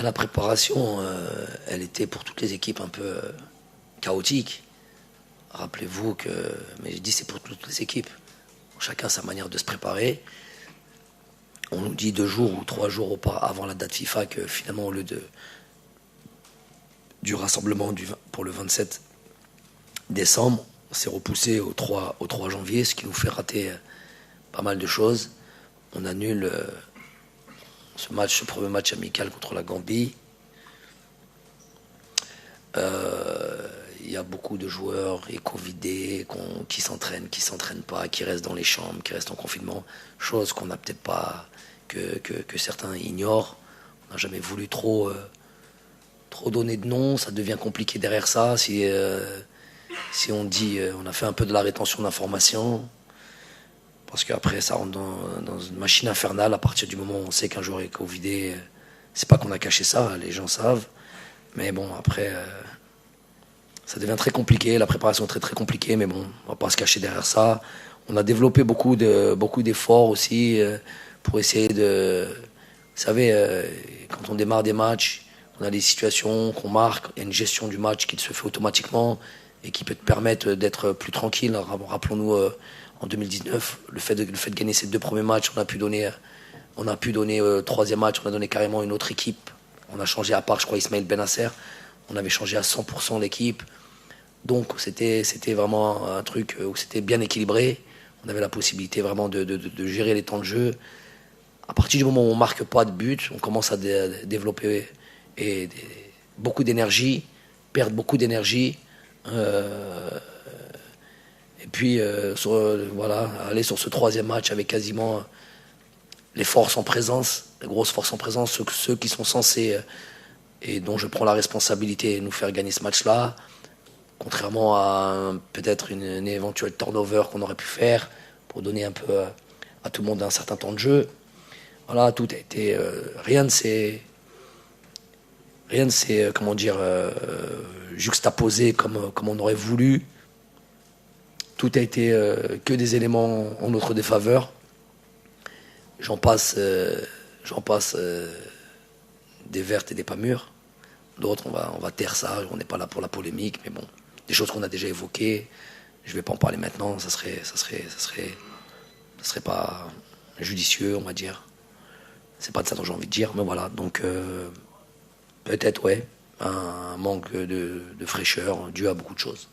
La préparation, elle était pour toutes les équipes un peu chaotique. Rappelez-vous que, mais je dis c'est pour toutes les équipes. Chacun sa manière de se préparer. On nous dit 2 jours ou 3 jours avant la date FIFA que finalement au lieu du rassemblement pour le 27 décembre, on s'est repoussé au 3 janvier, ce qui nous fait rater pas mal de choses. On annule ce premier match amical contre la Gambie. Il y a beaucoup de joueurs et covidés qui s'entraînent pas, qui restent dans les chambres, qui restent en confinement, chose qu'on n'a peut-être pas, que certains ignorent. On n'a jamais voulu trop donner de noms, ça devient compliqué derrière ça. Si on dit, on a fait un peu de la rétention d'informations, parce qu'après ça rentre dans une machine infernale à partir du moment où on sait qu'un joueur est covidé. C'est pas qu'on a caché ça, les gens savent. Mais bon, après, ça devient très compliqué, la préparation est très très compliquée, mais bon, on va pas se cacher derrière ça. On a développé beaucoup d'efforts aussi pour essayer de... Vous savez, quand on démarre des matchs, on a des situations qu'on marque, il y a une gestion du match qui se fait automatiquement et qui peut te permettre d'être plus tranquille. Rappelons-nous, en 2019, le fait de gagner ces 2 premiers matchs, on a pu donner troisième match, on a donné carrément une autre équipe. On a changé à part, je crois, Ismaël Benasser. On avait changé à 100% l'équipe. Donc c'était vraiment un truc où c'était bien équilibré. On avait la possibilité vraiment de gérer les temps de jeu. À partir du moment où on ne marque pas de but, on commence à développer beaucoup d'énergie, perdre beaucoup d'énergie. Et puis voilà, aller sur ce 3e match avec quasiment les forces en présence, les grosses forces en présence, ceux qui sont censés et dont je prends la responsabilité de nous faire gagner ce match-là, contrairement à peut-être une éventuelle turnover qu'on aurait pu faire pour donner un peu à tout le monde un certain temps de jeu. Voilà, tout a été... rien ne s'est comment dire, juxtaposé comme on aurait voulu. Tout a été que des éléments en notre défaveur. J'en passe des vertes et des pas mûres. D'autres, on va taire ça, on n'est pas là pour la polémique, mais bon, des choses qu'on a déjà évoquées, je ne vais pas en parler maintenant, ça serait pas judicieux, on va dire. C'est pas de ça dont j'ai envie de dire, mais voilà, donc peut-être, ouais, un manque de fraîcheur dû à beaucoup de choses.